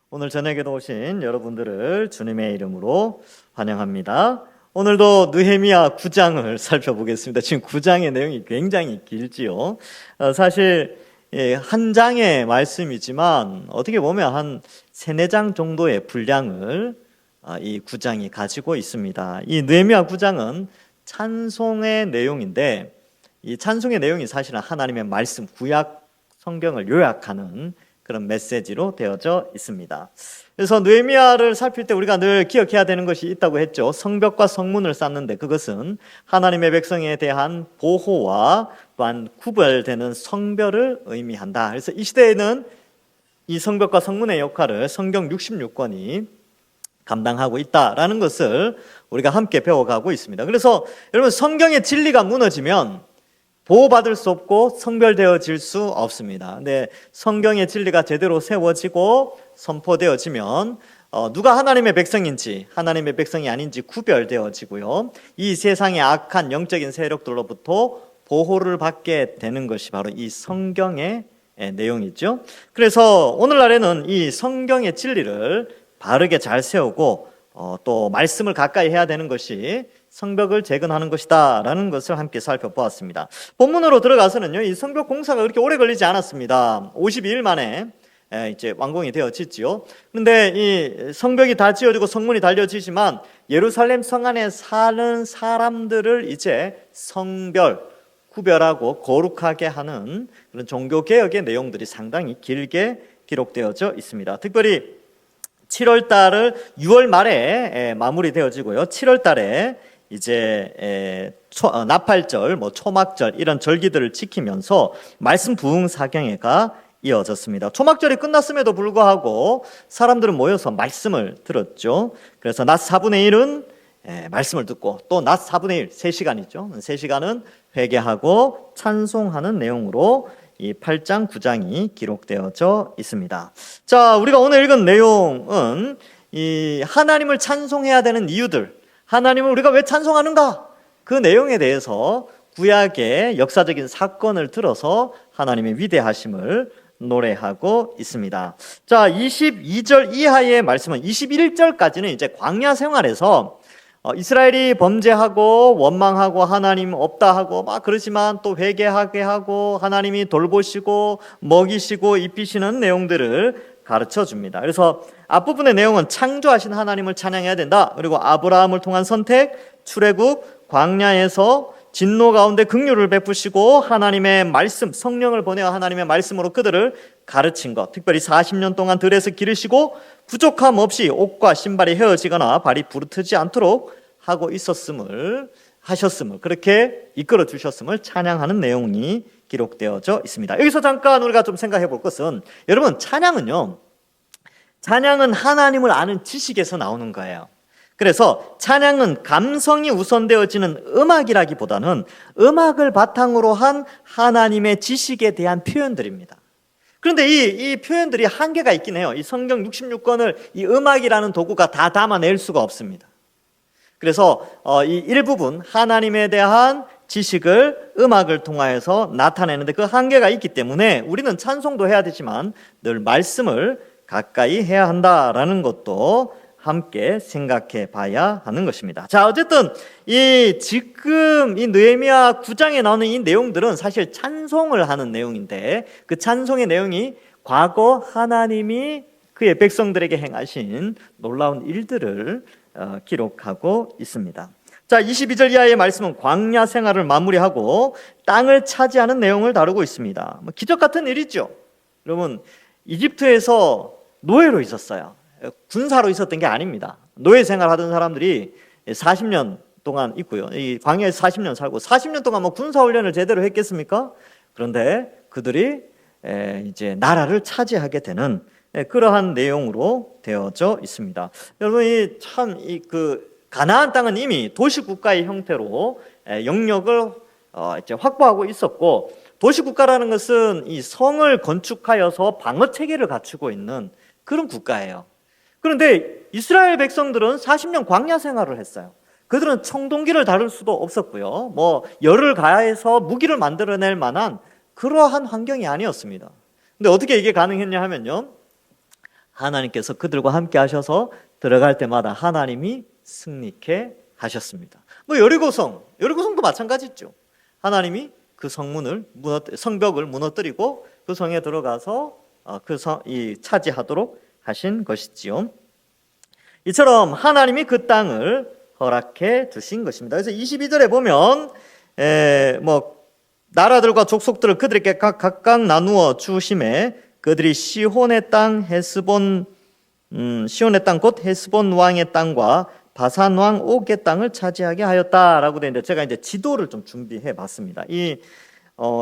오늘 저녁에도 오신 여러분들을 주님의 이름으로 환영합니다. 오늘도 느헤미야 9장을 살펴보겠습니다. 지금 9장의 내용이 굉장히 길지요. 사실 한 장의 말씀이지만 어떻게 보면 한 3-4장 정도의 분량을 이 9장이 가지고 있습니다. 이 느헤미야 9장은 찬송의 내용인데, 이 찬송의 내용이 사실은 하나님의 말씀, 구약 성경을 요약하는 그런 메시지로 되어져 있습니다. 그래서 느헤미야를 살필 때 우리가 늘 기억해야 되는 것이 있다고 했죠. 성벽과 성문을 쌓는데 그것은 하나님의 백성에 대한 보호와 또한 구별되는 성별을 의미한다. 그래서 이 시대에는 이 성벽과 성문의 역할을 성경 66권이 감당하고 있다라는 것을 우리가 함께 배워가고 있습니다. 그래서 여러분, 성경의 진리가 무너지면 보호받을 수 없고 성별되어질 수 없습니다. 근데 성경의 진리가 제대로 세워지고 선포되어지면 누가 하나님의 백성인지 하나님의 백성이 아닌지 구별되어지고요, 이 세상의 악한 영적인 세력들로부터 보호를 받게 되는 것이 바로 이 성경의 내용이죠. 그래서 오늘날에는 이 성경의 진리를 바르게 잘 세우고 또 말씀을 가까이 해야 되는 것이 성벽을 재건하는 것이다 라는 것을 함께 살펴보았습니다. 본문으로 들어가서는요, 이 성벽 공사가 그렇게 오래 걸리지 않았습니다. 52일 만에 이제 완공이 되어지지요. 그런데 이 성벽이 다 지어지고 성문이 달려지지만 예루살렘 성 안에 사는 사람들을 이제 성별, 구별하고 거룩하게 하는 그런 종교개혁의 내용들이 상당히 길게 기록되어져 있습니다. 특별히 7월 달을 6월 말에 마무리되어지고요, 7월 달에 이제 나팔절, 초막절 이런 절기들을 지키면서 말씀 부흥 사경회가 이어졌습니다. 초막절이 끝났음에도 불구하고 사람들은 모여서 말씀을 들었죠. 그래서 낮 4분의 1은 말씀을 듣고 또 낮 4분의 1, 3시간이죠. 3시간은 회개하고 찬송하는 내용으로 이 8장, 9장이 기록되어져 있습니다. 자, 우리가 오늘 읽은 내용은 이 하나님을 찬송해야 되는 이유들, 하나님을 우리가 왜 찬송하는가? 그 내용에 대해서 구약의 역사적인 사건을 들어서 하나님의 위대하심을 노래하고 있습니다. 자, 22절 이하의 말씀은 21절까지는 이제 광야 생활에서 이스라엘이 범죄하고 원망하고 하나님 없다 하고 막 그러지만 또 회개하게 하고 하나님이 돌보시고 먹이시고 입히시는 내용들을 가르쳐 줍니다. 그래서 앞부분의 내용은 창조하신 하나님을 찬양해야 된다. 그리고 아브라함을 통한 선택, 출애굽, 광야에서 진노 가운데 긍휼을 베푸시고 하나님의 말씀, 성령을 보내어 하나님의 말씀으로 그들을 가르친 것, 특별히 40년 동안 들에서 기르시고 부족함 없이 옷과 신발이 헤어지거나 발이 부르트지 않도록 하고 하셨음을 그렇게 이끌어 주셨음을 찬양하는 내용이 기록되어져 있습니다. 여기서 잠깐 우리가 좀 생각해 볼 것은, 여러분, 찬양은 하나님을 아는 지식에서 나오는 거예요. 그래서 찬양은 감성이 우선되어지는 음악이라기보다는 음악을 바탕으로 한 하나님의 지식에 대한 표현들입니다. 그런데 이 표현들이 한계가 있긴 해요. 이 성경 66권을 이 음악이라는 도구가 다 담아낼 수가 없습니다. 그래서 이 일부분 하나님에 대한 지식을 음악을 통하여서 나타내는데 그 한계가 있기 때문에 우리는 찬송도 해야 되지만 늘 말씀을 가까이 해야 한다라는 것도 함께 생각해 봐야 하는 것입니다. 자, 어쨌든 지금 이 느헤미야 9장에 나오는 이 내용들은 사실 찬송을 하는 내용인데, 그 찬송의 내용이 과거 하나님이 그의 백성들에게 행하신 놀라운 일들을 기록하고 있습니다. 자, 22절 이하의 말씀은 광야 생활을 마무리하고 땅을 차지하는 내용을 다루고 있습니다. 기적 같은 일이죠. 여러분, 이집트에서 노예로 있었어요. 군사로 있었던 게 아닙니다. 노예 생활하던 사람들이 40년 동안 있고요, 이 광야에서 40년 살고 40년 동안 군사 훈련을 제대로 했겠습니까? 그런데 그들이 이제 나라를 차지하게 되는 그러한 내용으로 되어져 있습니다. 여러분, 가나안 땅은 이미 도시국가의 형태로 영역을 이제 확보하고 있었고, 도시국가라는 것은 이 성을 건축하여서 방어체계를 갖추고 있는 그런 국가예요. 그런데 이스라엘 백성들은 40년 광야 생활을 했어요. 그들은 청동기를 다룰 수도 없었고요, 열을 가해서 무기를 만들어낼 만한 그러한 환경이 아니었습니다. 근데 어떻게 이게 가능했냐 하면요, 하나님께서 그들과 함께 하셔서 들어갈 때마다 하나님이 승리케 하셨습니다. 뭐 여리고성도 마찬가지죠. 하나님이 그 성벽을 무너뜨리고 그 성에 들어가서 차지하도록 하신 것이지요. 이처럼 하나님이 그 땅을 허락해 주신 것입니다. 그래서 22절에 보면 나라들과 족속들을 그들에게 각각 나누어 주심에 그들이 시혼의 땅 곧 헤스본 왕의 땅과 바산 왕 옥의 땅을 차지하게 하였다라고 되는데, 제가 이제 지도를 좀 준비해 봤습니다.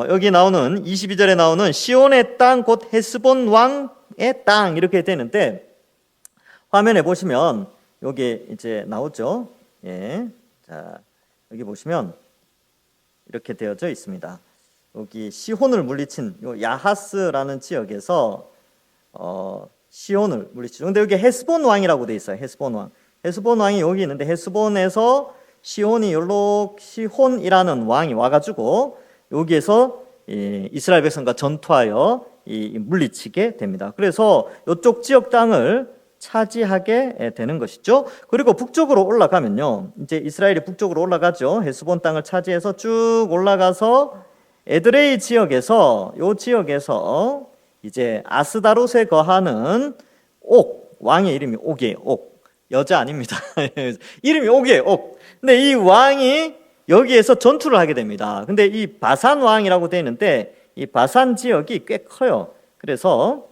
여기 나오는 22절에 나오는 시온의 땅 곧 헤스본 왕의 땅 이렇게 되는데, 화면에 보시면 여기 이제 나오죠. 예. 자, 여기 보시면 이렇게 되어져 있습니다. 여기 시혼을 물리친 야하스라는 지역에서 시혼을 물리치죠. 근데 여기 헤스본 왕이라고 돼 있어요. 헤스본 왕. 헤스본 왕이 여기 있는데, 헤스본에서 시혼이라는 왕이 와가지고 여기에서 이스라엘 백성과 전투하여 물리치게 됩니다. 그래서 이쪽 지역 땅을 차지하게 되는 것이죠. 그리고 북쪽으로 올라가면요, 이제 이스라엘이 북쪽으로 올라가죠. 헤스본 땅을 차지해서 쭉 올라가서 에드레이 지역에서 이제 아스다롯에 거하는 왕의 이름이 옥이에요. 여자 아닙니다. 이름이 옥이에요. 근데 이 왕이 여기에서 전투를 하게 됩니다. 근데 이 바산 왕이라고 되어 있는데, 이 바산 지역이 꽤 커요. 그래서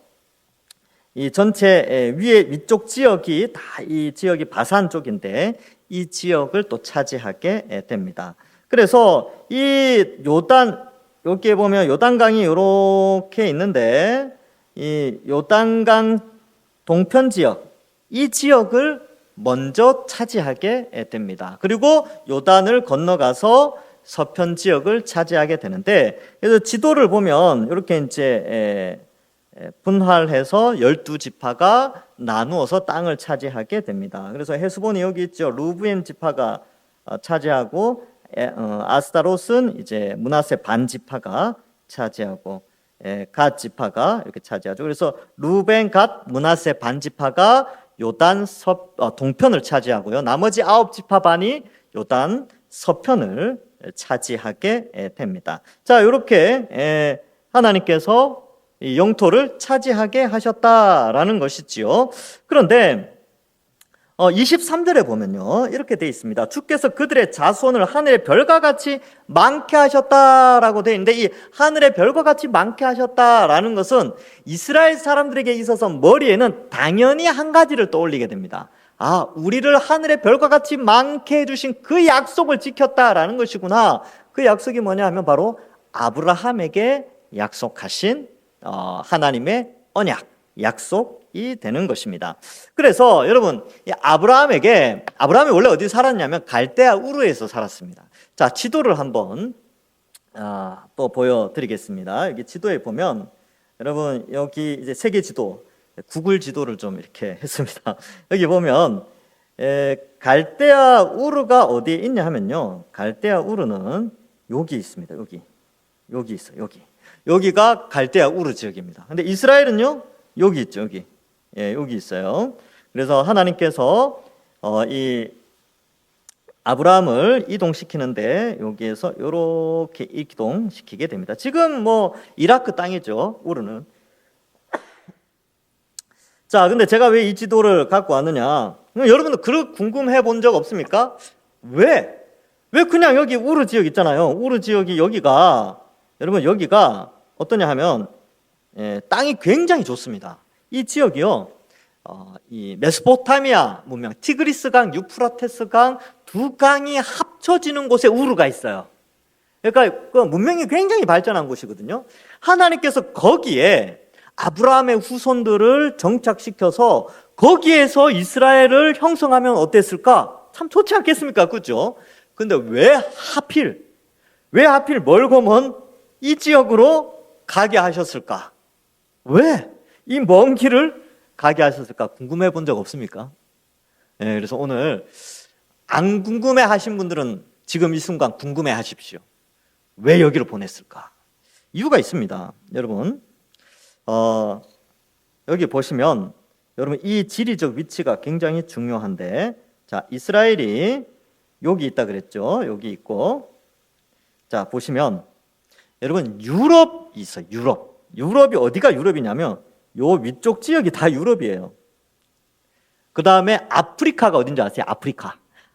이 전체 위쪽 지역이 다 이 지역이 바산 쪽인데, 이 지역을 또 차지하게 됩니다. 그래서 이 여기에 보면 요단강이 이렇게 있는데, 이 요단강 동편 지역, 이 지역을 먼저 차지하게 됩니다. 그리고 요단을 건너가서 서편 지역을 차지하게 되는데, 그래서 지도를 보면 이렇게 이제 분할해서 12지파가 나누어서 땅을 차지하게 됩니다. 그래서 헤스본이 여기 있죠. 루브엔 지파가 차지하고, 아스타롯은 이제 므낫세 반 지파가 차지하고, 갓 지파가 이렇게 차지하죠. 그래서 루벤, 갓, 므낫세 반 지파가 요단 동편을 차지하고요. 나머지 9지파 반이 요단 서편을 차지하게 됩니다. 자, 이렇게 하나님께서 이 영토를 차지하게 하셨다라는 것이지요. 그런데 23절에 보면요, 이렇게 되어 있습니다. 주께서 그들의 자손을 하늘의 별과 같이 많게 하셨다라고 되어 있는데, 이 하늘의 별과 같이 많게 하셨다라는 것은 이스라엘 사람들에게 있어서 머리에는 당연히 한 가지를 떠올리게 됩니다. 우리를 하늘의 별과 같이 많게 해주신 그 약속을 지켰다라는 것이구나. 그 약속이 뭐냐 하면 바로 아브라함에게 약속하신 하나님의 언약, 약속이 되는 것입니다. 그래서 여러분, 아브라함이 원래 어디 살았냐면 갈대아 우르에서 살았습니다. 자, 지도를 한번 또 보여드리겠습니다. 여기 지도에 보면, 여러분, 여기 이제 세계 지도, 구글 지도를 좀 이렇게 했습니다. 여기 보면 갈대아 우르가 어디에 있냐 하면요, 갈대아 우르는 여기 있습니다. 여기 있어요. 여기가 갈대아 우르 지역입니다. 근데 이스라엘은요, 여기 있죠. 여기 있어요. 그래서 하나님께서 이 아브라함을 이동시키는데, 여기에서 이렇게 이동시키게 됩니다. 지금 이라크 땅이죠, 우르는. 자, 근데 제가 왜 이 지도를 갖고 왔느냐? 여러분들 그렇게 궁금해 본 적 없습니까? 왜 그냥 여기 우르 지역 있잖아요. 우르 지역이 여기가 어떠냐 하면 땅이 굉장히 좋습니다. 이 지역이요, 이 메소포타미아 문명, 티그리스강, 유프라테스강 두 강이 합쳐지는 곳에 우르가 있어요. 그러니까 그 문명이 굉장히 발전한 곳이거든요. 하나님께서 거기에 아브라함의 후손들을 정착시켜서 거기에서 이스라엘을 형성하면 어땠을까? 참 좋지 않겠습니까? 그죠? 근데 왜 하필 멀고 먼 이 지역으로 가게 하셨을까? 왜 이 먼 길을 가게 하셨을까? 궁금해 본 적 없습니까? 그래서 오늘 안 궁금해 하신 분들은 지금 이 순간 궁금해 하십시오. 왜 여기로 보냈을까? 이유가 있습니다. 여러분, 여기 보시면 여러분 이 지리적 위치가 굉장히 중요한데, 자, 이스라엘이 여기 있다 그랬죠. 여기 있고, 자, 보시면 여러분 유럽이 있어요. 유럽이 어디가 유럽이냐면 요 위쪽 지역이 다 유럽이에요. 그 다음에 아프리카가 어딘지 아세요?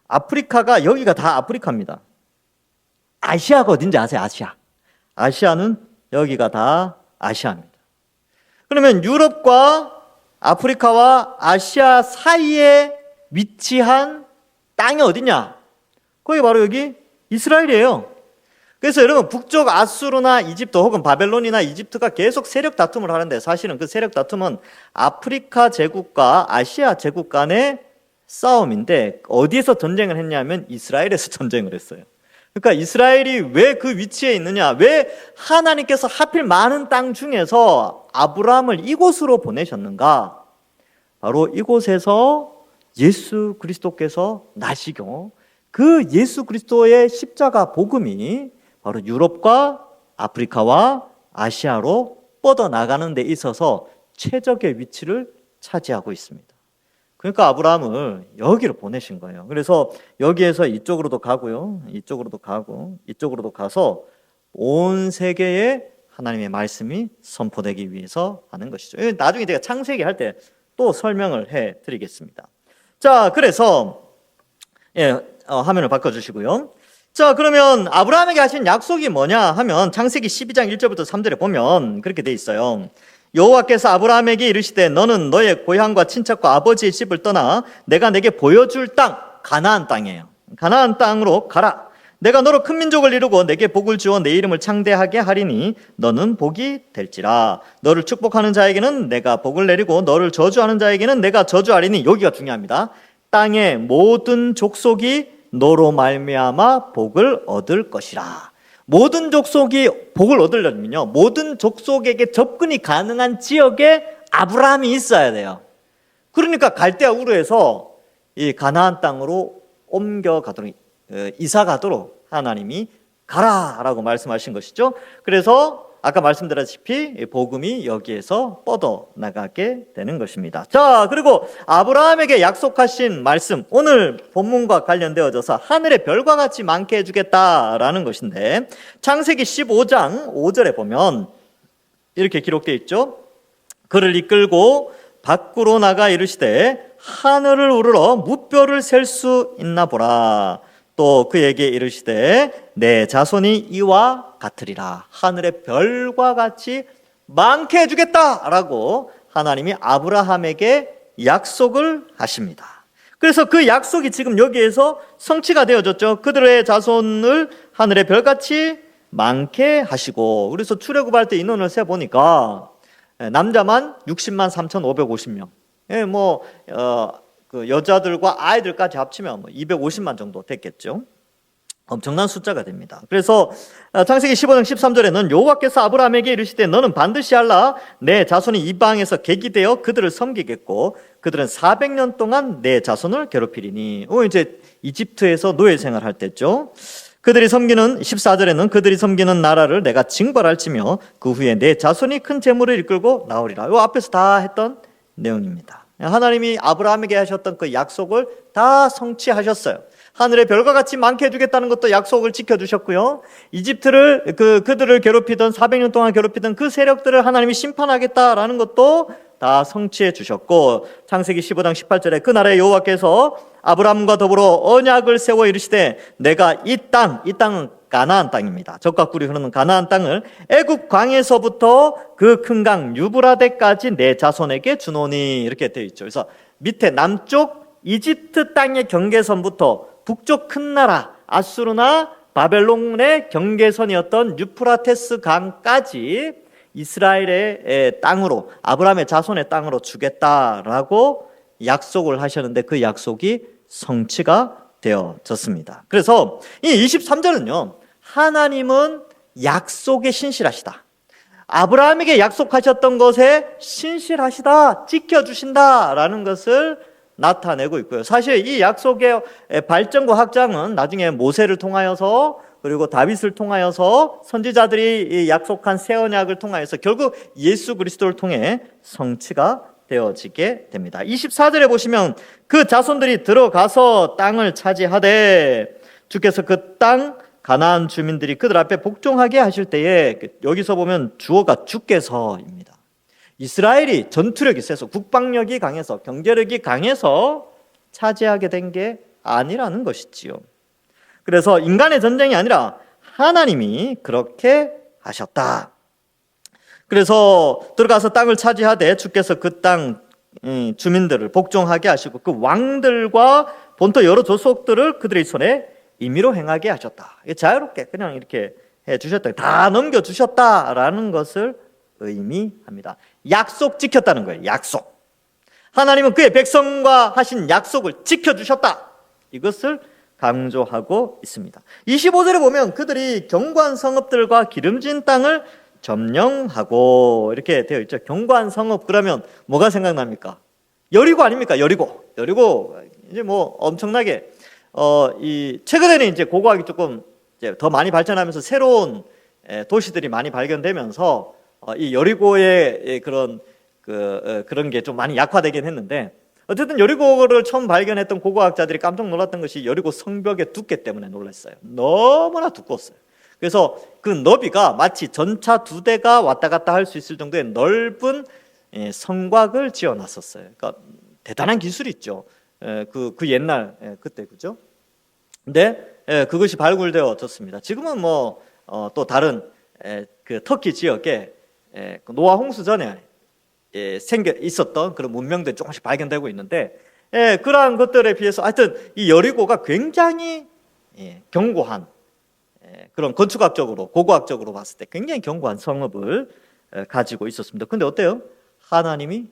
아프리카가 여기가 다 아프리카입니다. 아시아가 어딘지 아세요? 아시아는 여기가 다 아시아입니다. 그러면 유럽과 아프리카와 아시아 사이에 위치한 땅이 어디냐? 거기 바로 여기 이스라엘이에요. 그래서 여러분 북쪽 아수르나 이집트 혹은 바벨론이나 이집트가 계속 세력 다툼을 하는데, 사실은 그 세력 다툼은 아프리카 제국과 아시아 제국 간의 싸움인데, 어디에서 전쟁을 했냐면 이스라엘에서 전쟁을 했어요. 그러니까 이스라엘이 왜 그 위치에 있느냐, 왜 하나님께서 하필 많은 땅 중에서 아브라함을 이곳으로 보내셨는가? 바로 이곳에서 예수 그리스도께서 나시고 그 예수 그리스도의 십자가 복음이 바로 유럽과 아프리카와 아시아로 뻗어나가는 데 있어서 최적의 위치를 차지하고 있습니다. 그러니까 아브라함을 여기로 보내신 거예요. 그래서 여기에서 이쪽으로도 가고요, 이쪽으로도 가고, 이쪽으로도 가서 온 세계에 하나님의 말씀이 선포되기 위해서 하는 것이죠. 나중에 제가 창세기 할 때 또 설명을 해드리겠습니다. 자, 그래서 화면을 바꿔주시고요. 자, 그러면 아브라함에게 하신 약속이 뭐냐 하면 창세기 12장 1절부터 3절에 보면 그렇게 돼 있어요. 여호와께서 아브라함에게 이르시되 너는 너의 고향과 친척과 아버지의 집을 떠나 내가 내게 보여줄 땅, 가나안 땅이에요. 가나안 땅으로 가라. 내가 너로 큰 민족을 이루고 내게 복을 주어 내 이름을 창대하게 하리니 너는 복이 될지라. 너를 축복하는 자에게는 내가 복을 내리고 너를 저주하는 자에게는 내가 저주하리니, 여기가 중요합니다. 땅의 모든 족속이 너로 말미암아 복을 얻을 것이라. 모든 족속이 복을 얻으려면요, 모든 족속에게 접근이 가능한 지역에 아브라함이 있어야 돼요. 그러니까 갈대아 우르에서 이 가나안 땅으로 옮겨가도록, 이사 가도록 하나님이 가라라고 말씀하신 것이죠. 그래서 아까 말씀드렸다시피 복음이 여기에서 뻗어나가게 되는 것입니다. 자, 그리고 아브라함에게 약속하신 말씀, 오늘 본문과 관련되어져서 하늘의 별과 같이 많게 해주겠다라는 것인데, 창세기 15장 5절에 보면 이렇게 기록되어 있죠. 그를 이끌고 밖으로 나가 이르시되 하늘을 우러러 무뼈를 셀 수 있나 보라. 또 그에게 이르시되 내 자손이 이와 같으리라. 하늘의 별과 같이 많게 해주겠다라고 하나님이 아브라함에게 약속을 하십니다. 그래서 그 약속이 지금 여기에서 성취가 되어졌죠. 그들의 자손을 하늘의 별같이 많게 하시고, 그래서 출애굽할 때 인원을 세보니까 남자만 60만 3,550명, 그 여자들과 아이들까지 합치면 250만 정도 됐겠죠. 엄청난 숫자가 됩니다. 그래서 창세기 15장 13절에는 여호와께서 아브라함에게 이르시되 너는 반드시 알라. 내 자손이 이방에서 객이 되어 그들을 섬기겠고 그들은 400년 동안 내 자손을 괴롭히리니. 이제 이집트에서 노예 생활할 때죠. 그들이 섬기는 14절에는 그들이 섬기는 나라를 내가 징벌할지며 그 후에 내 자손이 큰 재물을 이끌고 나오리라. 이 앞에서 다 했던 내용입니다. 하나님이 아브라함에게 하셨던 그 약속을 다 성취하셨어요. 하늘의 별과 같이 많게 해주겠다는 것도 약속을 지켜주셨고요. 이집트를 그들을 괴롭히던 400년 동안 괴롭히던 그 세력들을 하나님이 심판하겠다라는 것도 다 성취해 주셨고, 창세기 15장 18절에 그 날에 여호와께서 아브라함과 더불어 언약을 세워 이르시되 내가 이 땅은 가나안 땅입니다. 적과 꿀이 흐르는 가나안 땅을 애굽 광에서부터 그 큰 강 유브라데까지 내 자손에게 주노니, 이렇게 되어 있죠. 그래서 밑에 남쪽 이집트 땅의 경계선부터 북쪽 큰 나라 아수르나 바벨론의 경계선이었던 유프라테스 강까지 이스라엘의 땅으로, 아브라함의 자손의 땅으로 주겠다라고 약속을 하셨는데 그 약속이 성취가 되어졌습니다. 그래서 이 23절은요, 하나님은 약속에 신실하시다, 아브라함에게 약속하셨던 것에 신실하시다, 지켜주신다라는 것을 나타내고 있고요. 사실 이 약속의 발전과 확장은 나중에 모세를 통하여서 그리고 다윗을 통하여서 선지자들이 이 약속한 새 언약을 통하여서 결국 예수 그리스도를 통해 성취가 되어지게 됩니다. 24절에 보시면 그 자손들이 들어가서 땅을 차지하되 주께서 그 땅 가나안 주민들이 그들 앞에 복종하게 하실 때에, 여기서 보면 주어가 주께서입니다. 이스라엘이 전투력이 세서 국방력이 강해서 경제력이 강해서 차지하게 된 게 아니라는 것이지요. 그래서 인간의 전쟁이 아니라 하나님이 그렇게 하셨다. 그래서 들어가서 땅을 차지하되 주께서 그 땅 주민들을 복종하게 하시고 그 왕들과 본토 여러 조속들을 그들의 손에 임의로 행하게 하셨다. 자유롭게 그냥 이렇게 해주셨다. 다 넘겨주셨다라는 것을 의미합니다. 약속 지켰다는 거예요. 약속. 하나님은 그의 백성과 하신 약속을 지켜주셨다. 이것을 강조하고 있습니다. 25절에 보면 그들이 견고한 성읍들과 기름진 땅을 점령하고 이렇게 되어 있죠. 견고한 성읍 그러면 뭐가 생각납니까? 여리고 아닙니까? 여리고 이제 뭐 엄청나게 이 최근에는 이제 고고학이 조금 이제 더 많이 발전하면서 새로운 도시들이 많이 발견되면서 이 여리고의 그런 게 좀 많이 약화되긴 했는데, 어쨌든 여리고를 처음 발견했던 고고학자들이 깜짝 놀랐던 것이 여리고 성벽의 두께 때문에 놀랐어요. 너무나 두꺼웠어요. 그래서 그 너비가 마치 전차 2대가 왔다 갔다 할 수 있을 정도의 넓은 성곽을 지어놨었어요. 그러니까 대단한 기술이 있죠. 그 옛날 그때, 그죠? 근데 그것이 발굴되어졌습니다. 지금은 뭐 또 다른 그 터키 지역에 노아 홍수 전에 있었던 그런 문명들이 조금씩 발견되고 있는데, 그러한 것들에 비해서 하여튼 이 여리고가 굉장히 견고한, 그런 건축학적으로 고고학적으로 봤을 때 굉장히 견고한 성읍을 가지고 있었습니다. 근데 어때요? 하나님이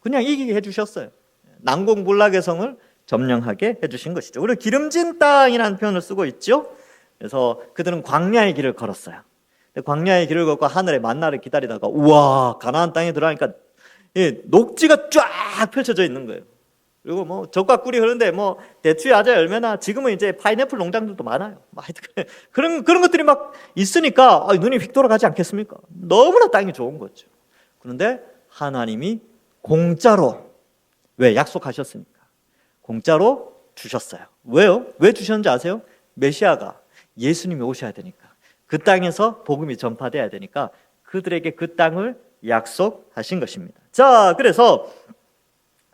그냥 이기게 해주셨어요. 난공불락의 성을 점령하게 해주신 것이죠. 우리가 기름진 땅이라는 표현을 쓰고 있죠. 그래서 그들은 광야의 길을 걸었어요. 광야의 길을 걷고 하늘의 만나를 기다리다가 우와, 가나안 땅에 들어가니까 녹지가 쫙 펼쳐져 있는 거예요. 그리고 뭐 젖과 꿀이 흐르는데 뭐 대추의 아자 열매나, 지금은 이제 파인애플 농장들도 많아요. 그런 것들이 막 있으니까 눈이 휙 돌아가지 않겠습니까? 너무나 땅이 좋은 거죠. 그런데 하나님이 공짜로, 왜? 약속하셨으니까 공짜로 주셨어요. 왜요? 왜 주셨는지 아세요? 메시아가, 예수님이 오셔야 되니까, 그 땅에서 복음이 전파돼야 되니까 그들에게 그 땅을 약속하신 것입니다. 자, 그래서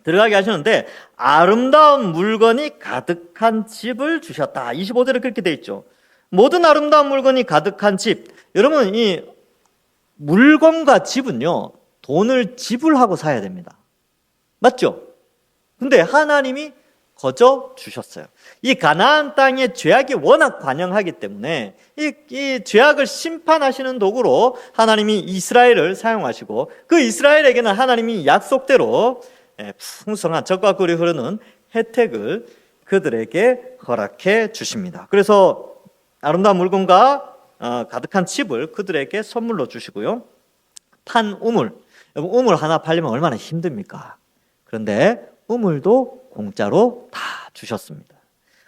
들어가게 하셨는데 아름다운 물건이 가득한 집을 주셨다. 25절에 그렇게 돼 있죠. 모든 아름다운 물건이 가득한 집. 여러분, 이 물건과 집은요, 돈을 지불하고 사야 됩니다. 맞죠? 근데 하나님이 거저 주셨어요. 이 가나안 땅의 죄악이 워낙 관영하기 때문에 이 죄악을 심판하시는 도구로 하나님이 이스라엘을 사용하시고, 그 이스라엘에게는 하나님이 약속대로 풍성한 젖과 꿀이 흐르는 혜택을 그들에게 허락해 주십니다. 그래서 아름다운 물건과 가득한 집을 그들에게 선물로 주시고요. 판 우물, 우물 하나 팔리면 얼마나 힘듭니까? 그런데 우물도 공짜로 다 주셨습니다.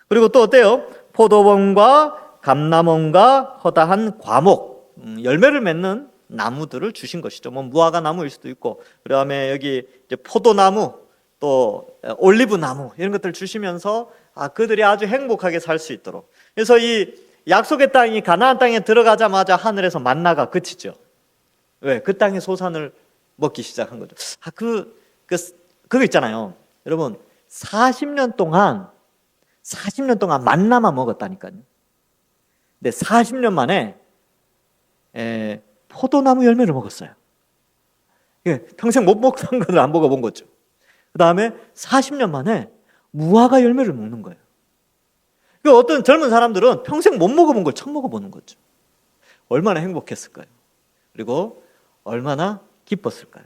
그리고 또 어때요? 포도원과 감람원과 허다한 과목, 열매를 맺는 나무들을 주신 것이죠. 뭐 무화과 나무일 수도 있고, 그다음에 여기 이제 포도나무, 또 올리브 나무, 이런 것들을 주시면서 그들이 아주 행복하게 살 수 있도록. 그래서 이 약속의 땅이 가나안 땅에 들어가자마자 하늘에서 만나가 그치죠. 왜? 그 땅의 소산을 먹기 시작한 거죠. 그거 있잖아요. 여러분, 40년 동안 만나만 먹었다니까요. 근데 40년 만에 포도나무 열매를 먹었어요. 평생 못 먹던 것을 안 먹어본 거죠. 그 다음에 40년 만에 무화과 열매를 먹는 거예요. 어떤 젊은 사람들은 평생 못 먹어본 걸 처음 먹어보는 거죠. 얼마나 행복했을까요? 그리고 얼마나 기뻤을까요?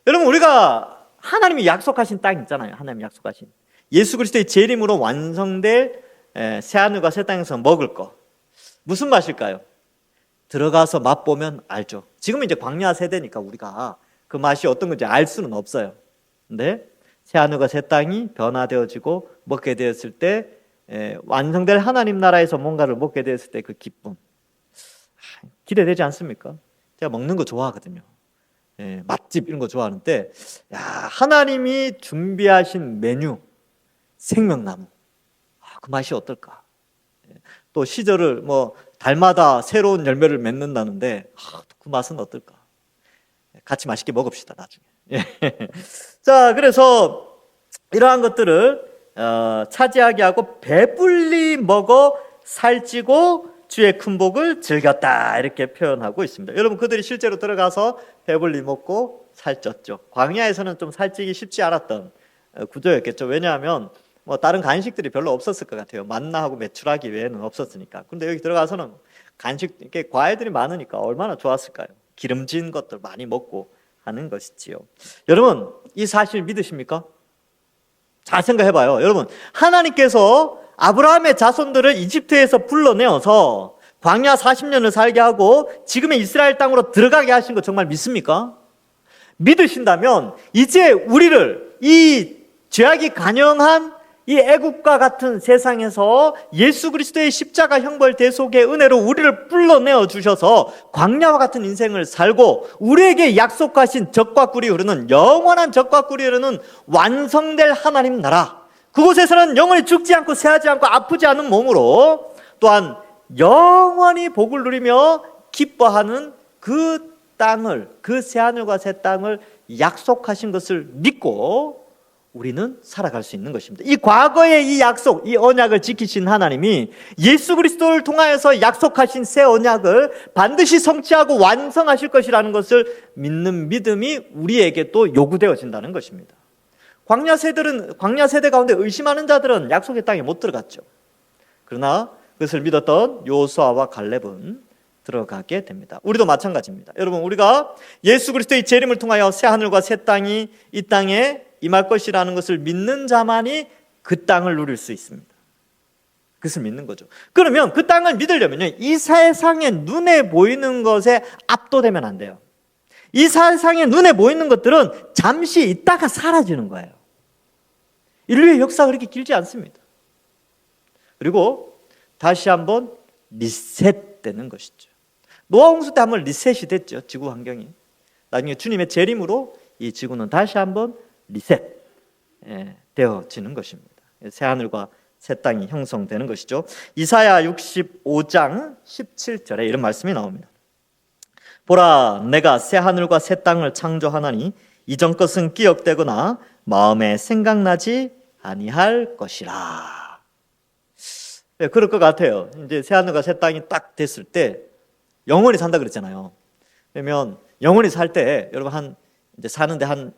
여러분, 우리가 하나님이 약속하신 땅 있잖아요. 하나님이 약속하신 예수 그리스도의 재림으로 완성될 새하늘과 새 땅에서 먹을 거, 무슨 맛일까요? 들어가서 맛보면 알죠. 지금은 이제 광야 세대니까 우리가 그 맛이 어떤 건지 알 수는 없어요. 근데 새하늘과 새 땅이 변화되어지고 먹게 되었을 때 완성될 하나님 나라에서 뭔가를 먹게 됐을 때 그 기쁨 기대되지 않습니까? 제가 먹는 거 좋아하거든요. 맛집 이런 거 좋아하는데 하나님이 준비하신 메뉴 생명나무 그 맛이 어떨까? 또 시절을 뭐 달마다 새로운 열매를 맺는다는데 그 맛은 어떨까? 같이 맛있게 먹읍시다 나중에. 자, 그래서 이러한 것들을 차지하게 하고 배불리 먹어 살찌고 주의 큰 복을 즐겼다 이렇게 표현하고 있습니다. 여러분 그들이 실제로 들어가서 배불리 먹고 살쪘죠. 광야에서는 좀 살찌기 쉽지 않았던 구조였겠죠. 왜냐하면 뭐 다른 간식들이 별로 없었을 것 같아요. 만나하고 메추라기 외에는 없었으니까. 그런데 여기 들어가서는 간식 이렇게 과일들이 많으니까 얼마나 좋았을까요? 기름진 것들 많이 먹고 하는 것이지요. 여러분 이 사실 믿으십니까? 잘 생각해봐요. 여러분 하나님께서 아브라함의 자손들을 이집트에서 불러내어서 광야 40년을 살게 하고 지금의 이스라엘 땅으로 들어가게 하신 거 정말 믿습니까? 믿으신다면 이제 우리를 이 죄악이 간영한 이 애국과 같은 세상에서 예수 그리스도의 십자가 형벌 대속의 은혜로 우리를 불러내어 주셔서 광야와 같은 인생을 살고 우리에게 약속하신 젖과 꿀이 흐르는 영원한 젖과 꿀이 흐르는 완성될 하나님 나라, 그곳에서는 영원히 죽지 않고 쇠하지 않고 아프지 않은 몸으로 또한 영원히 복을 누리며 기뻐하는 그 땅을, 그 새하늘과 새 땅을 약속하신 것을 믿고 우리는 살아갈 수 있는 것입니다. 이 과거의 이 약속, 이 언약을 지키신 하나님이 예수 그리스도를 통하여서 약속하신 새 언약을 반드시 성취하고 완성하실 것이라는 것을 믿는 믿음이 우리에게 또 요구되어진다는 것입니다. 광야 세대 가운데 의심하는 자들은 약속의 땅에 못 들어갔죠. 그러나 그것을 믿었던 여호수아와 갈렙은 들어가게 됩니다. 우리도 마찬가지입니다. 여러분 우리가 예수 그리스도의 재림을 통하여 새 하늘과 새 땅이 이 땅에 임할 것이라는 것을 믿는 자만이 그 땅을 누릴 수 있습니다. 그것을 믿는 거죠. 그러면 그 땅을 믿으려면요, 이 세상에 눈에 보이는 것에 압도되면 안 돼요. 이 세상에 눈에 보이는 것들은 잠시 있다가 사라지는 거예요. 인류의 역사가 그렇게 길지 않습니다. 그리고 다시 한번 리셋되는 것이죠. 노아 홍수 때 한번 리셋이 됐죠. 지구 환경이. 나중에 주님의 재림으로 이 지구는 다시 한번 리셋 되어지는 것입니다. 새하늘과 새 땅이 형성되는 것이죠. 이사야 65장 17절에 이런 말씀이 나옵니다. 보라, 내가 새하늘과 새 땅을 창조하나니 이전 것은 기억되거나 마음에 생각나지 아니할 것이라. 그럴 것 같아요. 이제 새하늘과 새 땅이 딱 됐을 때 영원히 산다 그랬잖아요. 그러면 영원히 살 때 여러분 이제 사는데 한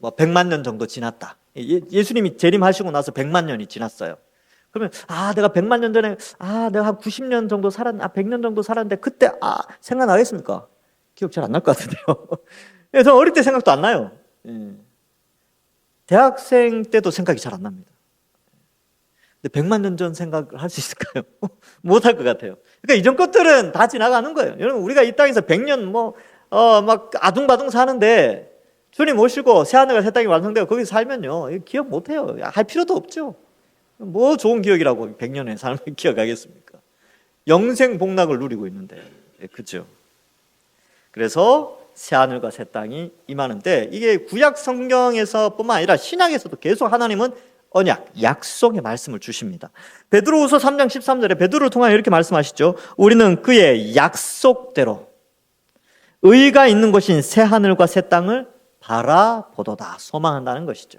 100만 년 정도 지났다. 예수님이 재림하시고 나서 100만 년이 지났어요. 그러면 내가 100만 년 전에 내가 한 90년 정도 100년 정도 살았는데 그때 생각나겠습니까? 기억 잘 안 날 것 같은데요. 저 어릴 때 생각도 안 나요. 대학생 때도 생각이 잘 안 납니다. 근데 100만 년 전 생각을 할 수 있을까요? 못 할 것 같아요. 그러니까 이전 것들은 다 지나가는 거예요. 여러분 우리가 이 땅에서 100년 막 아둥바둥 사는데 주님 오시고 새하늘과 새 땅이 완성되고 거기서 살면요 기억 못해요. 할 필요도 없죠. 뭐 좋은 기억이라고 100년의 삶을 기억하겠습니까? 영생 복락을 누리고 있는데, 그죠? 그래서 새하늘과 새 땅이 임하는데 이게 구약 성경에서뿐만 아니라 신약에서도 계속 하나님은 언약, 약속의 말씀을 주십니다. 베드로후서 3장 13절에 베드로를 통하여 이렇게 말씀하시죠. 우리는 그의 약속대로 의가 있는 곳인 새하늘과 새 땅을 바라보도다. 소망한다는 것이죠.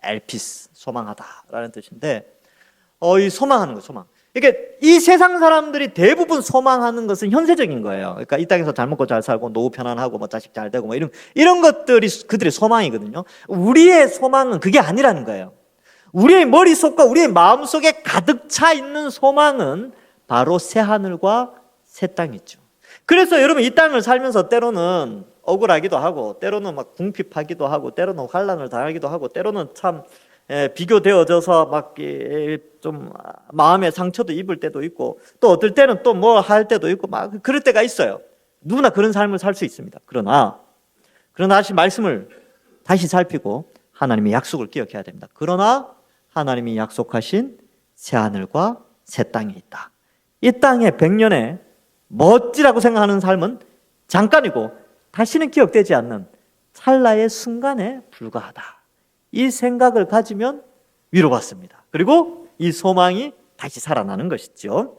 엘피스, 소망하다라는 뜻인데 이 소망하는 거, 소망. 이게 이 세상 사람들이 대부분 소망하는 것은 현세적인 거예요. 그러니까 이 땅에서 잘 먹고 잘 살고 노후 편안하고 뭐 자식 잘 되고 뭐 이런 것들이 그들의 소망이거든요. 우리의 소망은 그게 아니라는 거예요. 우리의 머릿속과 우리의 마음속에 가득 차 있는 소망은 바로 새 하늘과 새 땅이죠. 그래서 여러분 이 땅을 살면서 때로는 억울하기도 하고 때로는 막 궁핍하기도 하고 때로는 환난을 당하기도 하고 때로는 참 비교되어져서 막 좀 마음의 상처도 입을 때도 있고 또 어떨 때는 또 뭐 할 때도 있고 막 그럴 때가 있어요. 누구나 그런 삶을 살 수 있습니다. 그러나 다시 말씀을 다시 살피고 하나님의 약속을 기억해야 됩니다. 그러나 하나님이 약속하신 새하늘과 새 땅이 있다. 이 땅에 100년에 멋지라고 생각하는 삶은 잠깐이고 다시는 기억되지 않는 찰나의 순간에 불과하다. 이 생각을 가지면 위로받습니다. 그리고 이 소망이 다시 살아나는 것이죠.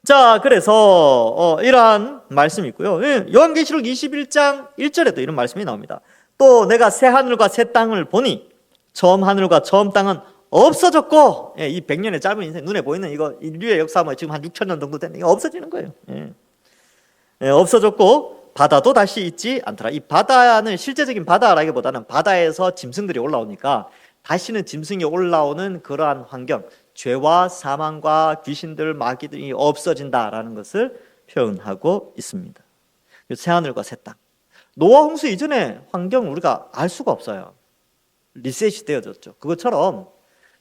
자, 그래서 이러한 말씀이 있고요. 요한계시록 21장 1절에도 이런 말씀이 나옵니다. 또 내가 새 하늘과 새 땅을 보니 처음 하늘과 처음 땅은 없어졌고, 이 100년의 짧은 인생, 눈에 보이는 이거 인류의 역사 뭐 지금 한 6,000년 정도 됐는데 이거 없어지는 거예요. 없어졌고 바다도 다시 있지 않더라. 이 바다는 실제적인 바다라기보다는 바다에서 짐승들이 올라오니까 다시는 짐승이 올라오는 그러한 환경, 죄와 사망과 귀신들, 마귀들이 없어진다라는 것을 표현하고 있습니다. 새하늘과 새 땅. 노아 홍수 이전의 환경을 우리가 알 수가 없어요. 리셋이 되어졌죠. 그것처럼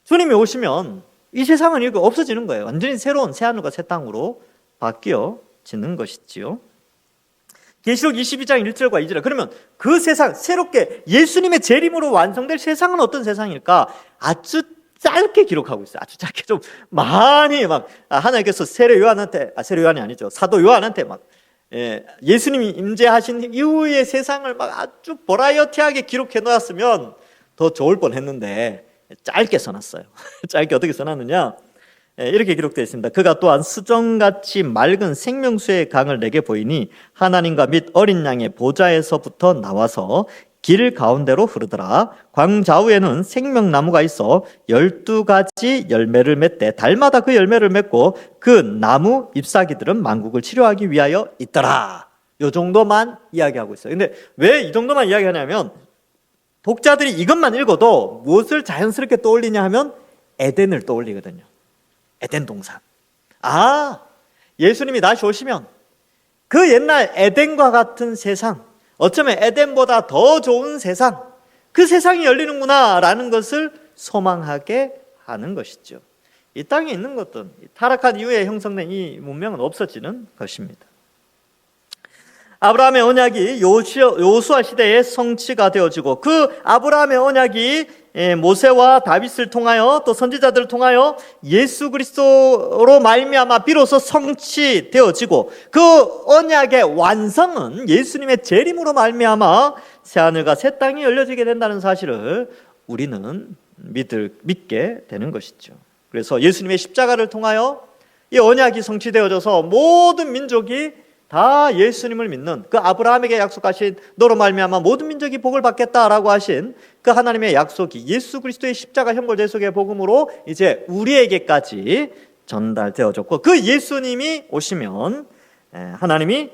주님이 오시면 이 세상은 이렇게 없어지는 거예요. 완전히 새로운 새하늘과 새 땅으로 바뀌어지는 것이지요. 계시록 22장 1절과 2절에 그러면 그 세상, 새롭게 예수님의 재림으로 완성될 세상은 어떤 세상일까? 아주 짧게 기록하고 있어요. 아주 짧게, 좀 많이 하나님께서 세례 요한한테, 세례 요한이 아니죠, 사도 요한한테 예수님이 임재하신 이후의 세상을 아주 버라이어티하게 기록해 놓았으면 더 좋을 뻔했는데 짧게 써놨어요. 짧게 어떻게 써놨느냐? 이렇게 기록되어 있습니다. 그가 또한 수정같이 맑은 생명수의 강을 내게 보이니 하나님과 및 어린 양의 보좌에서부터 나와서 길 가운데로 흐르더라. 광 좌우에는 생명나무가 있어 12가지 열매를 맺되 달마다 그 열매를 맺고 그 나무 잎사귀들은 만국을 치료하기 위하여 있더라. 이 정도만 이야기하고 있어요. 근데 왜 이 정도만 이야기하냐면 독자들이 이것만 읽어도 무엇을 자연스럽게 떠올리냐 하면 에덴을 떠올리거든요. 에덴 동산. 예수님이 다시 오시면 그 옛날 에덴과 같은 세상, 어쩌면 에덴보다 더 좋은 세상, 그 세상이 열리는구나 라는 것을 소망하게 하는 것이죠. 이 땅에 있는 것은 타락한 이후에 형성된 이 문명은 없어지는 것입니다. 아브라함의 언약이 요수아 시대의 성취가 되어지고 그 아브라함의 언약이 모세와 다윗을 통하여 또 선지자들을 통하여 예수 그리스도로 말미암아 비로소 성취되어지고 그 언약의 완성은 예수님의 재림으로 말미암아 새하늘과 새 땅이 열려지게 된다는 사실을 우리는 믿게 되는 것이죠. 그래서 예수님의 십자가를 통하여 이 언약이 성취되어져서 모든 민족이 다 예수님을 믿는 그 아브라함에게 약속하신 너로 말미암아 모든 민족이 복을 받겠다라고 하신 그 하나님의 약속이 예수 그리스도의 십자가 형벌대속의 복음으로 이제 우리에게까지 전달되어졌고 그 예수님이 오시면 하나님이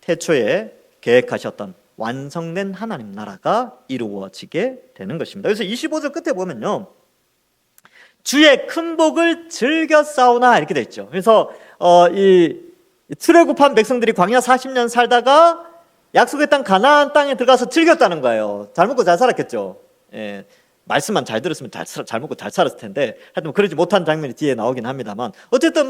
태초에 계획하셨던 완성된 하나님 나라가 이루어지게 되는 것입니다. 그래서 25절 끝에 보면요, 주의 큰 복을 즐겨 싸우나 이렇게 돼 있죠. 그래서 이 출애굽한 백성들이 광야 40년 살다가 약속의 땅 가나안 땅에 들어가서 즐겼다는 거예요. 잘 먹고 잘 살았겠죠. 말씀만 잘 들었으면 잘 먹고 잘 살았을 텐데 하여튼 그러지 못한 장면이 뒤에 나오긴 합니다만 어쨌든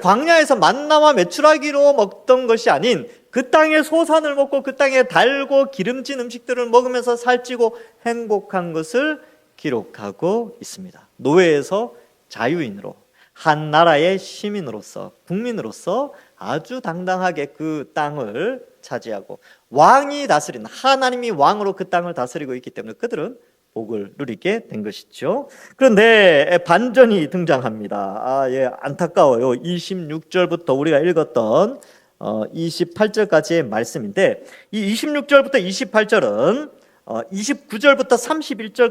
광야에서 만나와 메추라기로 먹던 것이 아닌 그 땅의 소산을 먹고 그 땅에 달고 기름진 음식들을 먹으면서 살찌고 행복한 것을 기록하고 있습니다. 노예에서 자유인으로 한 나라의 시민으로서 국민으로서 아주 당당하게 그 땅을 차지하고 왕이 다스리는 하나님이 왕으로 그 땅을 다스리고 있기 때문에 그들은 복을 누리게 된 것이죠. 그런데 반전이 등장합니다. 안타까워요. 26절부터 우리가 읽었던 28절까지의 말씀인데 이 26절부터 28절은 29절부터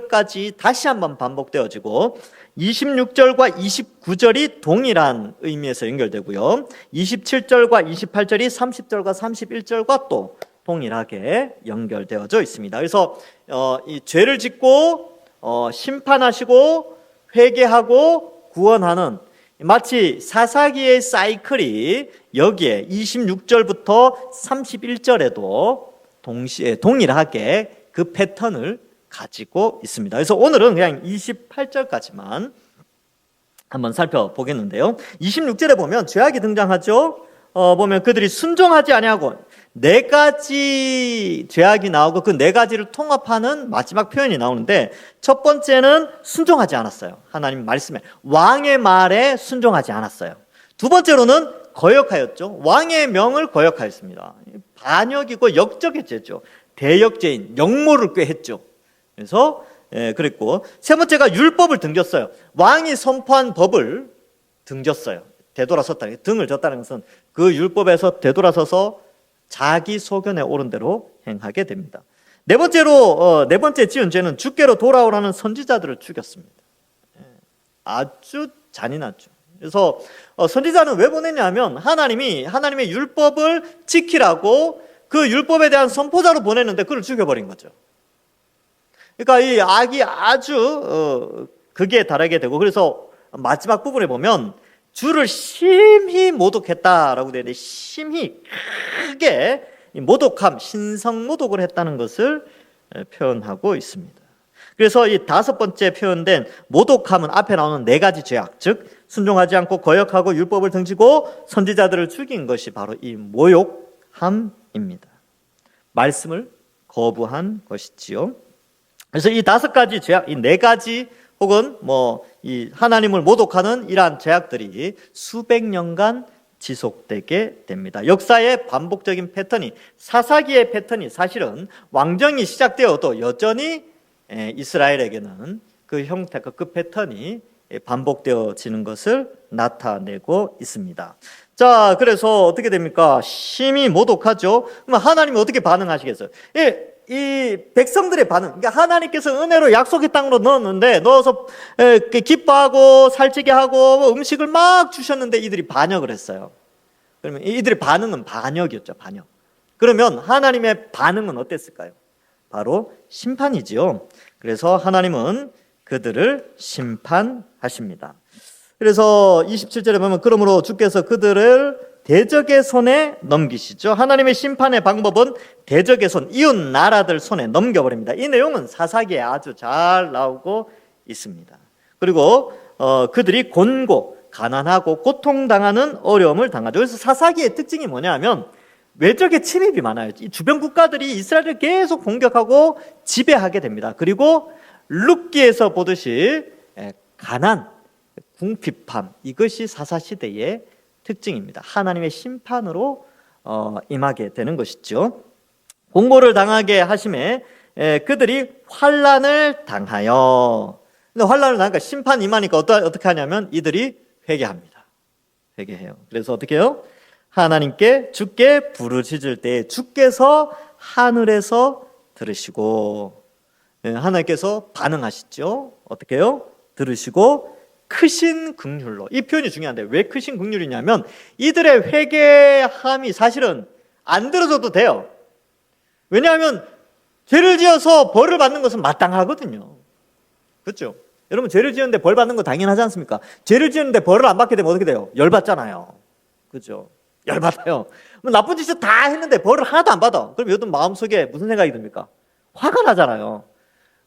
31절까지 다시 한번 반복되어지고 26절과 29절이 동일한 의미에서 연결되고요. 27절과 28절이 30절과 31절과 또 동일하게 연결되어져 있습니다. 그래서 이 죄를 짓고 심판하시고 회개하고 구원하는 마치 사사기의 사이클이 여기에 26절부터 31절에도 동일하게 그 패턴을 가지고 있습니다. 그래서 오늘은 그냥 28절까지만 한번 살펴보겠는데요. 26절에 보면 죄악이 등장하죠. 보면 그들이 순종하지 아니하고 네 가지 죄악이 나오고 그 네 가지를 통합하는 마지막 표현이 나오는데, 첫 번째는 순종하지 않았어요. 하나님 말씀에, 왕의 말에 순종하지 않았어요. 두 번째로는 거역하였죠. 왕의 명을 거역하였습니다. 반역이고 역적의 죄죠. 대역죄인, 역모를 꾀했죠. 그래서 그랬고, 세 번째가 율법을 등졌어요. 왕이 선포한 법을 등졌어요. 되돌아섰다. 등을 졌다는 것은 그 율법에서 되돌아서서 자기 소견에 옳은 대로 행하게 됩니다. 네 번째 지은 죄는 주께로 돌아오라는 선지자들을 죽였습니다. 아주 잔인하죠. 그래서 선지자는 왜 보냈냐면, 하나님의 율법을 지키라고 그 율법에 대한 선포자로 보냈는데 그걸 죽여버린 거죠. 그러니까 이 악이 아주 극에 달하게 되고, 그래서 마지막 부분에 보면 주를 심히 모독했다라고 되어 있는데, 심히 크게 모독함, 신성모독을 했다는 것을 표현하고 있습니다. 그래서 이 다섯 번째 표현된 모독함은 앞에 나오는 네 가지 죄악, 즉 순종하지 않고 거역하고 율법을 등지고 선지자들을 죽인 것이 바로 이 모욕함입니다. 말씀을 거부한 것이지요. 그래서 이 다섯 가지 죄악, 이 네 가지 혹은 이 하나님을 모독하는 이러한 죄악들이 수백 년간 지속되게 됩니다. 역사의 반복적인 패턴이, 사사기의 패턴이 사실은 왕정이 시작되어도 여전히 이스라엘에게는 그 형태가, 그 패턴이 반복되어지는 것을 나타내고 있습니다. 자, 그래서 어떻게 됩니까? 심히 모독하죠. 그럼 하나님이 어떻게 반응하시겠어요? 이 백성들의 반응, 그러니까 하나님께서 은혜로 약속의 땅으로 넣어서 기뻐하고 살찌게 하고 음식을 막 주셨는데 이들이 반역을 했어요. 그러면 이들의 반응은 반역이었죠. 반역. 그러면 하나님의 반응은 어땠을까요? 바로 심판이지요. 그래서 하나님은 그들을 심판하십니다. 그래서 27절에 보면, 그러므로 주께서 그들을 대적의 손에 넘기시죠. 하나님의 심판의 방법은 대적의 손, 이웃 나라들 손에 넘겨버립니다. 이 내용은 사사기에 아주 잘 나오고 있습니다. 그리고 그들이 곤고, 가난하고 고통당하는 어려움을 당하죠. 그래서 사사기의 특징이 뭐냐면 외적의 침입이 많아요. 이 주변 국가들이 이스라엘을 계속 공격하고 지배하게 됩니다. 그리고 룻기에서 보듯이 가난, 궁핍함, 이것이 사사시대의 특징입니다. 하나님의 심판으로 임하게 되는 것이죠. 공고를 당하게 하심에 그들이 환난을 당하여, 근데 환난을 당하니까 심판 임하니까 어떻게 하냐면 이들이 회개합니다. 회개해요. 그래서 어떻게 해요? 하나님께, 주께 부르짖을 때 주께서 하늘에서 들으시고, 하나님께서 반응하시죠. 어떻게 해요? 들으시고 크신 긍휼로. 이 표현이 중요한데, 왜 크신 긍휼이냐면 이들의 회개함이 사실은 안 들어줘도 돼요. 왜냐하면 죄를 지어서 벌을 받는 것은 마땅하거든요. 그렇죠? 여러분, 죄를 지었는데 벌 받는 거 당연하지 않습니까? 죄를 지었는데 벌을 안 받게 되면 어떻게 돼요? 열받잖아요. 그렇죠? 열받아요. 나쁜 짓을 다 했는데 벌을 하나도 안 받아. 그럼 여러분 마음속에 무슨 생각이 듭니까? 화가 나잖아요.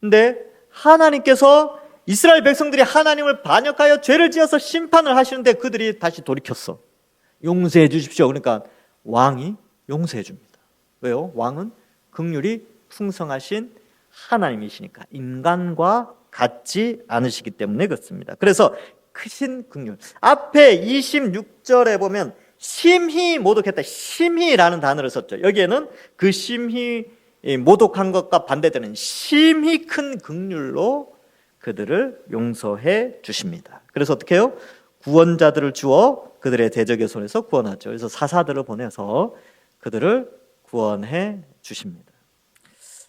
근데 하나님께서, 이스라엘 백성들이 하나님을 반역하여 죄를 지어서 심판을 하시는데 그들이 다시 돌이켰어. 용서해 주십시오. 그러니까 왕이 용서해 줍니다. 왜요? 왕은 긍휼이 풍성하신 하나님이시니까, 인간과 같지 않으시기 때문에 그렇습니다. 그래서 크신 긍휼. 앞에 26절에 보면 심히 모독했다, 심히라는 단어를 썼죠. 여기에는 그 심히 모독한 것과 반대되는 심히 큰 긍휼로 그들을 용서해 주십니다. 그래서 어떻게 해요? 구원자들을 주어 그들의 대적의 손에서 구원하죠. 그래서 사사들을 보내서 그들을 구원해 주십니다.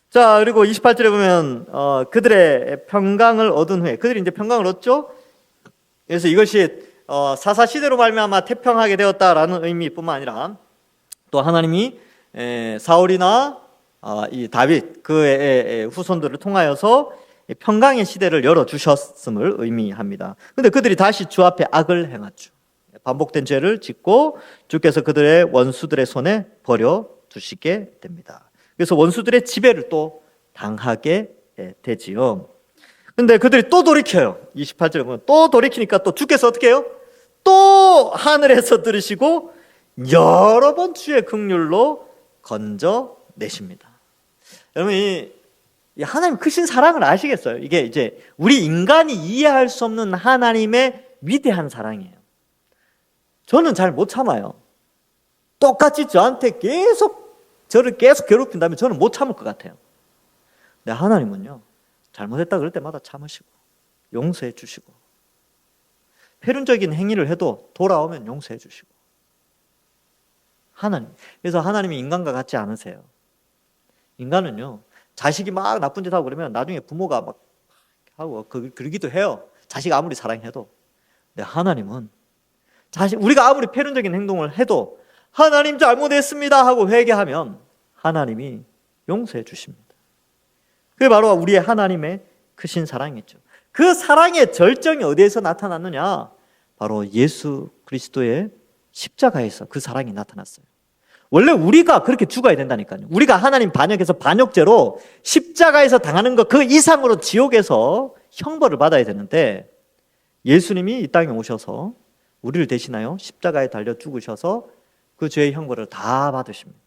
자, 그리고 28절에 보면 그들의 평강을 얻은 후에, 그들이 이제 평강을 얻죠. 그래서 이것이 사사 시대로 말미암아 태평하게 되었다라는 의미뿐만 아니라, 또 하나님이 사울이나 이 다윗, 그의 후손들을 통하여서 평강의 시대를 열어주셨음을 의미합니다. 그런데 그들이 다시 주 앞에 악을 행하죠. 반복된 죄를 짓고 주께서 그들의 원수들의 손에 버려두시게 됩니다. 그래서 원수들의 지배를 또 당하게 되지요. 그런데 그들이 또 돌이켜요. 28절에 보면 또 돌이키니까 또 주께서 어떻게 해요? 또 하늘에서 들으시고 여러 번 주의 긍휼로 건져내십니다. 여러분, 이 하나님 크신 사랑을 아시겠어요? 이게 이제 우리 인간이 이해할 수 없는 하나님의 위대한 사랑이에요. 저는 잘 못 참아요. 똑같이 저한테 저를 계속 괴롭힌다면 저는 못 참을 것 같아요. 근데 하나님은요, 잘못했다 그럴 때마다 참으시고 용서해 주시고, 폐륜적인 행위를 해도 돌아오면 용서해 주시고. 하나님, 그래서 하나님이 인간과 같지 않으세요. 인간은요, 자식이 막 나쁜 짓 하고 그러면 나중에 부모가 막 하고 그러기도 해요. 자식 아무리 사랑해도. 근데 하나님은 우리가 아무리 폐륜적인 행동을 해도 하나님 잘못했습니다 하고 회개하면 하나님이 용서해 주십니다. 그게 바로 우리의 하나님의 크신 사랑이죠. 그 사랑의 절정이 어디에서 나타났느냐? 바로 예수 그리스도의 십자가에서 그 사랑이 나타났어요. 원래 우리가 그렇게 죽어야 된다니까요. 우리가 하나님 반역해서 반역죄로 십자가에서 당하는 것 그 이상으로 지옥에서 형벌을 받아야 되는데, 예수님이 이 땅에 오셔서 우리를 대신하여 십자가에 달려 죽으셔서 그 죄의 형벌을 다 받으십니다.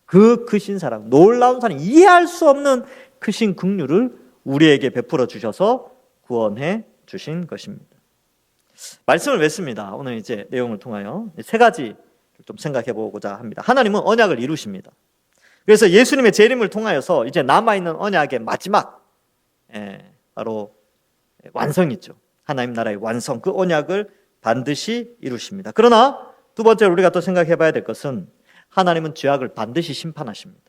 그 크신 사랑, 놀라운 사랑, 이해할 수 없는 크신 긍휼을 우리에게 베풀어 주셔서 구원해 주신 것입니다. 말씀을 맺습니다. 오늘 이제 내용을 통하여 세 가지 좀 생각해 보고자 합니다. 하나님은 언약을 이루십니다. 그래서 예수님의 재림을 통하여서 이제 남아있는 언약의 마지막, 바로 완성이죠. 하나님 나라의 완성, 그 언약을 반드시 이루십니다. 그러나 두 번째로 우리가 또 생각해 봐야 될 것은 하나님은 죄악을 반드시 심판하십니다.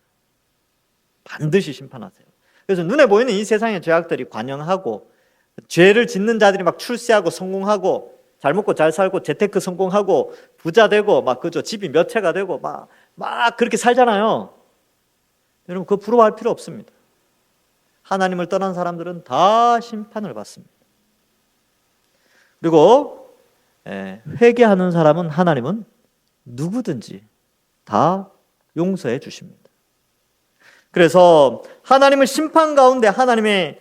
반드시 심판하세요. 그래서 눈에 보이는 이 세상의 죄악들이 관영하고, 죄를 짓는 자들이 막 출세하고 성공하고 잘 먹고 잘 살고 재테크 성공하고 부자 되고 막 그죠, 집이 몇 채가 되고 막 그렇게 살잖아요. 여러분, 그거 부러워할 필요 없습니다. 하나님을 떠난 사람들은 다 심판을 받습니다. 그리고 회개하는 사람은 하나님은 누구든지 다 용서해 주십니다. 그래서 하나님은 심판 가운데 하나님의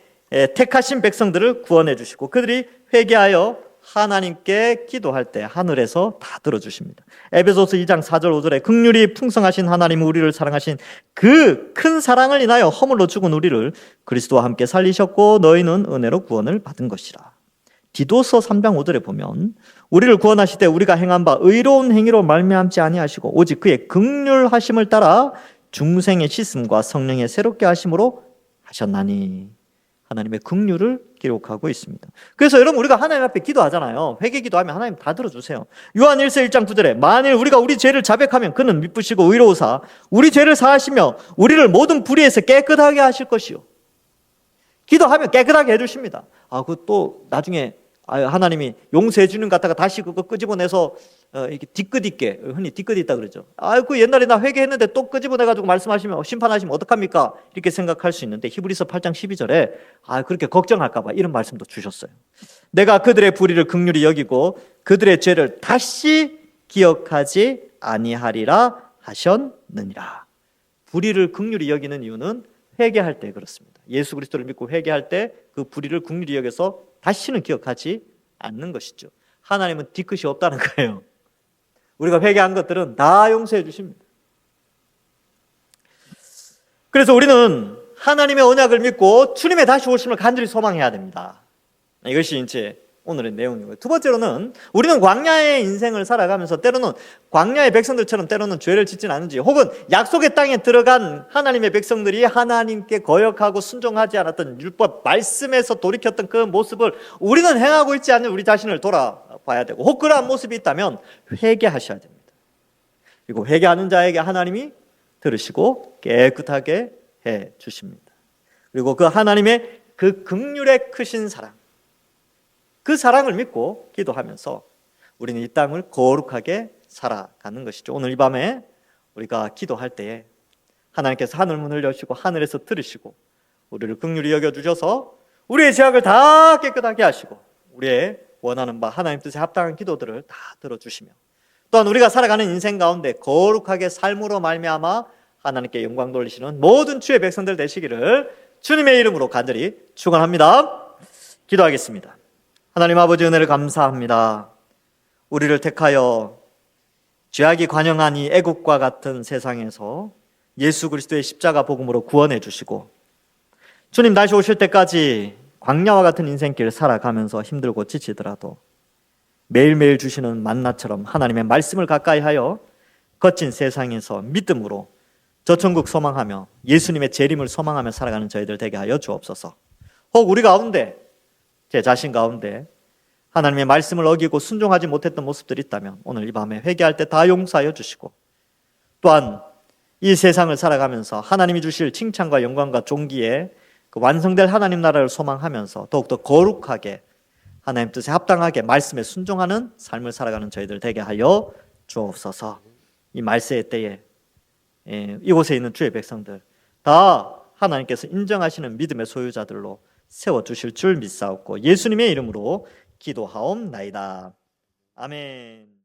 택하신 백성들을 구원해 주시고, 그들이 회개하여 하나님께 기도할 때 하늘에서 다 들어주십니다. 에베소서 2장 4절 5절에 긍휼이 풍성하신 하나님은 우리를 사랑하신 그 큰 사랑을 인하여 허물로 죽은 우리를 그리스도와 함께 살리셨고 너희는 은혜로 구원을 받은 것이라. 디도서 3장 5절에 보면 우리를 구원하실 때 우리가 행한 바 의로운 행위로 말미암지 아니하시고 오직 그의 긍휼하심을 따라 중생의 씻음과 성령의 새롭게 하심으로 하셨나니. 하나님의 긍휼을 기록하고 있습니다. 그래서 여러분, 우리가 하나님 앞에 기도하잖아요. 회개 기도하면 하나님 다 들어주세요. 요한 1서 1장 9절에 만일 우리가 우리 죄를 자백하면 그는 미쁘시고 의로우사 우리 죄를 사하시며 우리를 모든 불의에서 깨끗하게 하실 것이요. 기도하면 깨끗하게 해주십니다. 그것도 나중에 하나님이 용서해 주는 것 같다가 다시 그거 끄집어내서 이렇게 뒤끝 있게, 흔히 뒤끝 있다 그러죠. 그 옛날에 나 회개했는데 또 끄집어내가지고 말씀하시면 심판하시면 어떡합니까? 이렇게 생각할 수 있는데 히브리서 8장 12절에 그렇게 걱정할까봐 이런 말씀도 주셨어요. 내가 그들의 불의를 긍휼히 여기고 그들의 죄를 다시 기억하지 아니하리라 하셨느니라. 불의를 긍휼히 여기는 이유는 회개할 때 그렇습니다. 예수 그리스도를 믿고 회개할 때 그 불의를 긍휼히 여겨서 다시는 기억하지 않는 것이죠. 하나님은 뒤끝이 없다는 거예요. 우리가 회개한 것들은 다 용서해 주십니다. 그래서 우리는 하나님의 언약을 믿고 주님의 다시 오심을 간절히 소망해야 됩니다. 이것이 이제 오늘의 내용이고요. 두 번째로는 우리는 광야의 인생을 살아가면서 때로는 광야의 백성들처럼 때로는 죄를 짓진 않은지, 혹은 약속의 땅에 들어간 하나님의 백성들이 하나님께 거역하고 순종하지 않았던 율법 말씀에서 돌이켰던 그 모습을 우리는 행하고 있지 않는 우리 자신을 돌아봐야 되고, 혹 그러한 모습이 있다면 회개하셔야 됩니다. 그리고 회개하는 자에게 하나님이 들으시고 깨끗하게 해 주십니다. 그리고 그 하나님의 그 긍휼의 크신 사랑, 그 사랑을 믿고 기도하면서 우리는 이 땅을 거룩하게 살아가는 것이죠. 오늘 이 밤에 우리가 기도할 때에 하나님께서 하늘 문을 여시고 하늘에서 들으시고 우리를 긍휼히 여겨주셔서 우리의 죄악을 다 깨끗하게 하시고 우리의 원하는 바 하나님 뜻에 합당한 기도들을 다 들어주시며, 또한 우리가 살아가는 인생 가운데 거룩하게 삶으로 말미암아 하나님께 영광 돌리시는 모든 주의 백성들 되시기를 주님의 이름으로 간절히 축원합니다. 기도하겠습니다. 하나님 아버지, 은혜를 감사합니다. 우리를 택하여 죄악이 관영한 이 애국과 같은 세상에서 예수 그리스도의 십자가 복음으로 구원해 주시고, 주님 다시 오실 때까지 광야와 같은 인생길 살아가면서 힘들고 지치더라도 매일매일 주시는 만나처럼 하나님의 말씀을 가까이 하여 거친 세상에서 믿음으로 저 천국 소망하며 예수님의 재림을 소망하며 살아가는 저희들 되게 하여 주옵소서. 혹 우리 가운데, 제 자신 가운데 하나님의 말씀을 어기고 순종하지 못했던 모습들이 있다면 오늘 이 밤에 회개할 때 다 용서하여 주시고, 또한 이 세상을 살아가면서 하나님이 주실 칭찬과 영광과 존귀에 그 완성될 하나님 나라를 소망하면서 더욱더 거룩하게 하나님 뜻에 합당하게 말씀에 순종하는 삶을 살아가는 저희들 되게 하여 주옵소서. 이 말세의 때에 이곳에 있는 주의 백성들 다 하나님께서 인정하시는 믿음의 소유자들로 세워주실 줄 믿사옵고 예수님의 이름으로 기도하옵나이다. 아멘.